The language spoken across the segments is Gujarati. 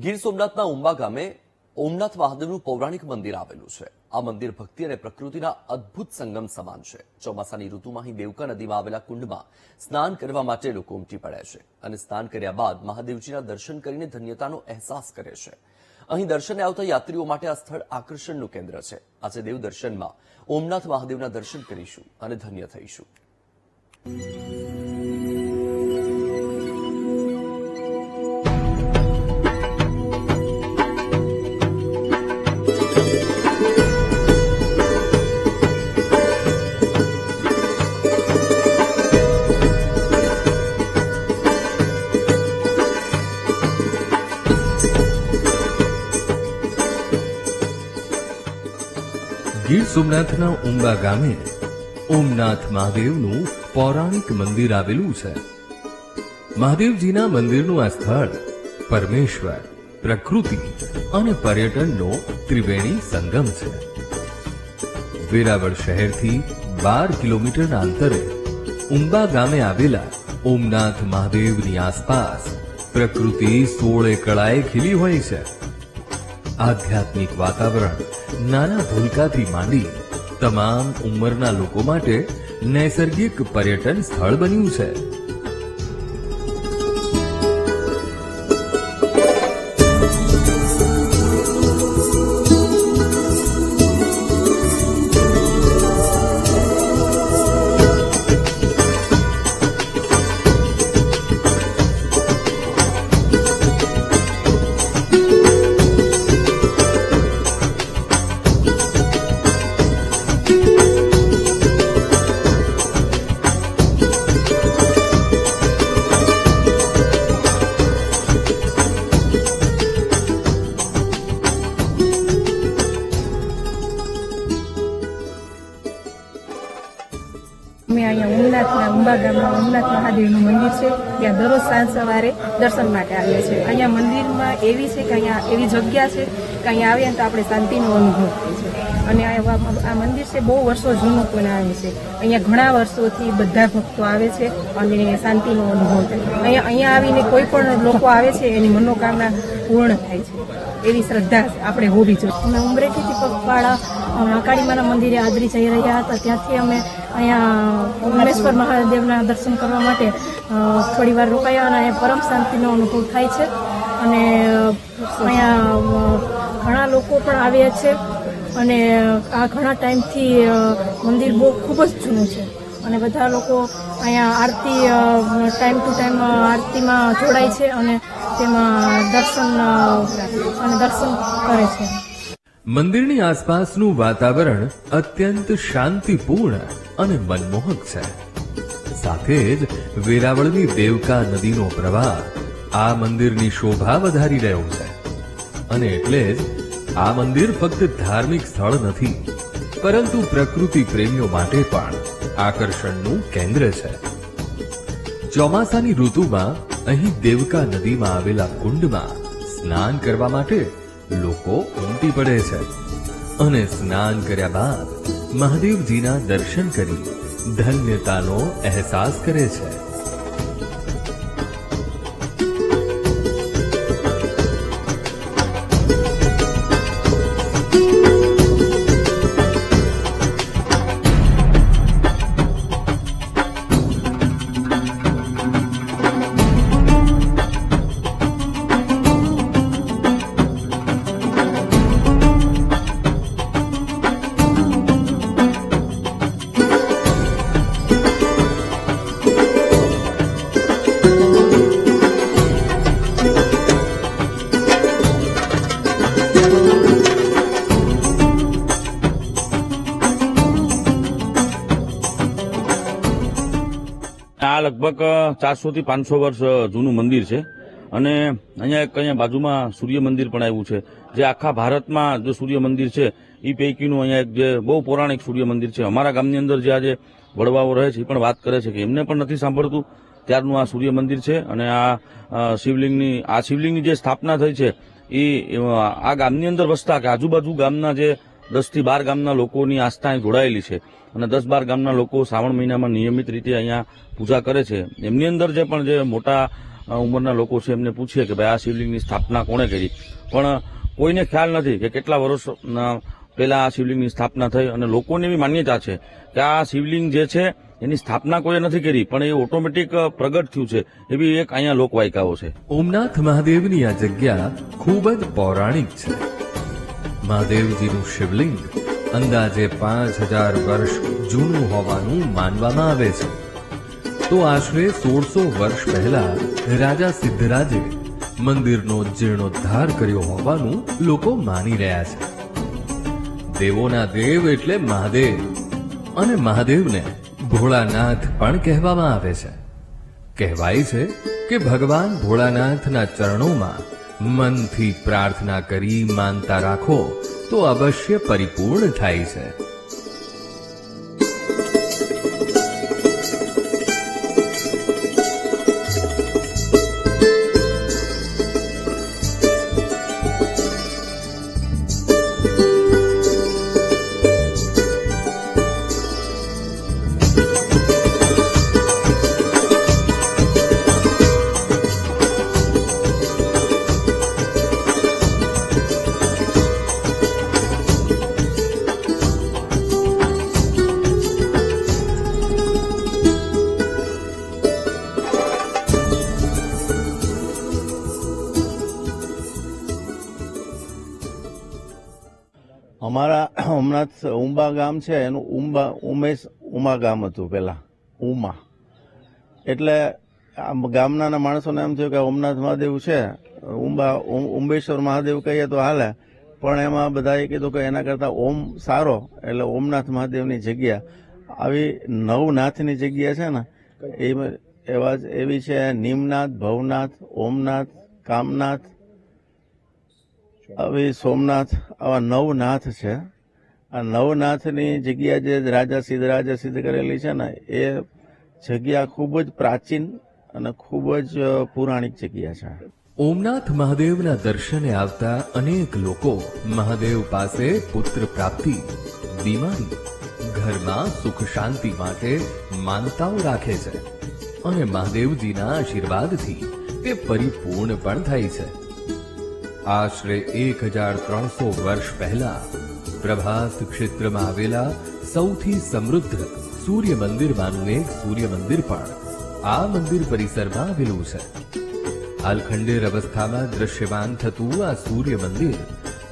ગીર સોમનાથના ઉંબા ગામે ઓમનાથ મહાદેવનું પૌરાણિક મંદિર આવેલું છે। આ મંદિર ભક્તિ અને પ્રકૃતિના અદ્ભુત સંગમ સમાન છે। ચોમાસાની ઋતુમાં અહીં દેવકા નદીમાં આવેલા કુંડમાં સ્નાન કરવા માટે લોકો ઉમટી પડે છે અને સ્નાન કર્યા બાદ મહાદેવજીના દર્શન કરીને ધન્યતાનો અહેસાસ કરે છે। અહીં દર્શને આવતા યાત્રીઓ માટે આ સ્થળ આકર્ષણનું કેન્દ્ર છે। આજે દેવ દર્શનમાં ઓમનાથ મહાદેવના દર્શન કરીશું અને ધન્ય થઈશું। ગીર સોમનાથના ઉંબા ગામે ઓમનાથ મહાદેવનું પૌરાણિક મંદિર આવેલું છે। મહાદેવજીના મંદિરનું આ સ્થળ પરમેશ્વર, પ્રકૃતિ અને પર્યટનનો ત્રિવેણી સંગમ છે। વેરાવળ શહેરથી 12 કિલોમીટરના અંતરે ઉંબા ગામે આવેલા ઓમનાથ મહાદેવની આસપાસ પ્રકૃતિ 16 કળાએ ખીલી હોય છે। આધ્યાત્મિક વાતાવરણ નાના ભૂલકાથી માંડી તમામ ઉંમરના લોકો માટે નૈસર્ગિક પર્યટન સ્થળ બન્યું છે। અમે અહીંયા ઉંબા ગામમાં ઓમનાથ મહાદેવનું મંદિર છે। ત્યાં દરરોજ સાંજ સવારે દર્શન માટે આવીએ છીએ। અહીંયા મંદિરમાં એવી છે કે અહીંયા એવી જગ્યા છે કે અહીંયા આવીએ તો આપણે શાંતિનો અનુભવ થાય છે। અને આ મંદિર છે બહુ વર્ષો જૂનું પણ આવે છે। અહીંયા ઘણા વર્ષોથી બધા ભક્તો આવે છે અને શાંતિનો અનુભવ થાય। અહીંયા આવીને કોઈ પણ લોકો આવે છે એની મનોકામના પૂર્ણ થાય છે એવી શ્રદ્ધા આપણે હોવી જોઈએ। અમે ઉમરેઠીથી પગપાળા કાળીમાના મંદિરે આદરી જઈ રહ્યા હતા। ત્યાંથી અમે અહીંયા ઓમનેશ્વર મહાદેવના દર્શન કરવા માટે થોડી વાર રોકાયા અને પરમ શાંતિનો અનુભવ થાય છે। અને અહીંયા ઘણા લોકો પણ આવ્યા છે અને આ ઘણા ટાઈમથી મંદિર બહુ ખૂબ જ જૂનું છે અને બધા લોકો અહીંયા આરતી ટાઈમ ટુ ટાઈમ આરતીમાં જોડાય છે અને તેમાં દર્શન કરે છે। મંદિરની આસપાસનું વાતાવરણ અત્યંત શાંતિપૂર્ણ અને મનમોહક છે। સાથે જ વેરાવળની દેવકા નદીનો પ્રવાહ આ મંદિરની શોભા વધારી રહ્યો છે અને એટલે જ આ મંદિર ફક્ત ધાર્મિક સ્થળ નથી પરંતુ પ્રકૃતિ પ્રેમીઓ માટે પણ આકર્ષણનું કેન્દ્ર છે। ચોમાસાની ઋતુમાં અહીં દેવકા નદીમાં આવેલા કુંડમાં સ્નાન કરવા માટે લોકો ઉમટી પડે છે અને સ્નાન કર્યા બાદ મહાદેવજીના દર્શન કરી ધન્યતાનો અહેસાસ કરે છે। આ લગભગ 400 થી 500 વર્ષ જૂનું મંદિર છે અને અહીંયા બાજુમાં સૂર્ય મંદિર પણ આવ્યું છે જે આખા ભારતમાં જે સૂર્ય મંદિર છે એ પૈકીનું અહીંયા એક જે બહુ પૌરાણિક સૂર્ય મંદિર છે। અમારા ગામની અંદર જે આજે વડવાઓ રહે છે એ પણ વાત કરે છે કે એમને પણ નથી સાંભળતું ત્યારનું આ સૂર્ય મંદિર છે અને આ શિવલિંગની જે સ્થાપના થઈ છે એ આ ગામની અંદર વસતા કે આજુબાજુ ગામના જે 10 થી 12 ગામના લોકોની આસ્થા જોડાયેલી છે અને 10-12 ગામના લોકો શ્રાવણ મહિનામાં નિયમિત રીતે અહીંયા પૂજા કરે છે। એમની અંદર જે પણ જે મોટા ઉંમરના લોકો છે એમને પૂછીએ કે ભાઈ આ શિવલિંગની સ્થાપના કોણે કરી, પણ કોઈને ખ્યાલ નથી કે કેટલા વર્ષ પહેલા આ શિવલિંગની સ્થાપના થઈ. અને લોકોની એવી માન્યતા છે કે આ શિવલિંગ જે છે એની સ્થાપના કોઈએ નથી કરી, પણ એ ઓટોમેટિક પ્રગટ થયું છે, એવી એક અહીંયા લોકવાયકાઓ છે. ઓમનાથ મહાદેવની આ જગ્યા ખૂબ જ પૌરાણિક છે. મહાદેવજીનું શિવલિંગ અંદાજે 5000 વર્ષ જૂનું હોવાનું માનવામાં આવે છે. તો આશરે 1600 વર્ષ પહેલા રાજા સિદ્ધરાજે મંદિરનો જીર્ણોદ્ધાર કર્યો હોવાનું લોકો માની રહ્યા છે. દેવોના દેવ એટલે મહાદેવ, અને મહાદેવને ભોળાનાથ પણ કહેવામાં આવે છે. કહેવાય છે કે ભગવાન ભોળાનાથના ચરણોમાં મનથી પ્રાર્થના કરી માનતા રાખો તો અવશ્ય પરિપૂર્ણ થાય છે. અમારા ઓમનાથ ઉંબા ગામ છે એનું ઉમા ગામ હતું પેલા, ઉમા. એટલે ગામના માણસોને એમ થયું કે ઓમનાથ મહાદેવ છે, ઉંબેશ્વર મહાદેવ કહીએ તો હાલે, પણ એમાં બધાએ કીધું કે એના કરતા ઓમ સારો, એટલે ઓમનાથ મહાદેવની જગ્યા આવી નવનાથની જગ્યા છે ને એવી છે. નીમનાથ, ભવનાથ, ઓમનાથ, કામનાથ, આવી સોમનાથ, આવા નવનાથ છે. આ નવનાથની જગ્યા જે રાજા સિદ્ધરાજે સિદ્ધ કરેલી છે ને એ જગ્યા ખૂબ જ પ્રાચીન અને ખૂબ જ પૌરાણિક જગ્યા છે. ઓમનાથ મહાદેવના દર્શને આવતા અનેક લોકો મહાદેવ પાસે પુત્ર પ્રાપ્તિ, બીમારી, ઘરમાં સુખ શાંતિ માટે માનતાઓ રાખે છે, અને મહાદેવજીના આશીર્વાદથી તે પરિપૂર્ણ પણ થાય છે. આશરે 1300 વર્ષ પહેલા પ્રભાસ ક્ષેત્રમાં આવેલા સૌથી સમૃદ્ધ સૂર્ય મંદિરમાંનું એક સૂર્ય મંદિર પણ આ મંદિર પરિસરમાં આવેલું છે. હાલખંડેર અવસ્થામાં દ્રશ્યમાન થતું આ સૂર્ય મંદિર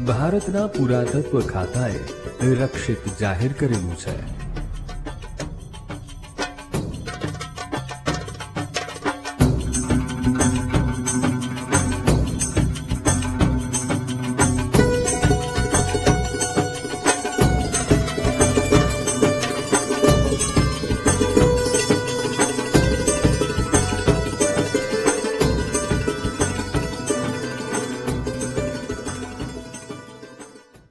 ભારતના પુરાતત્વ ખાતાએ રક્ષિત જાહેર કરેલું છે.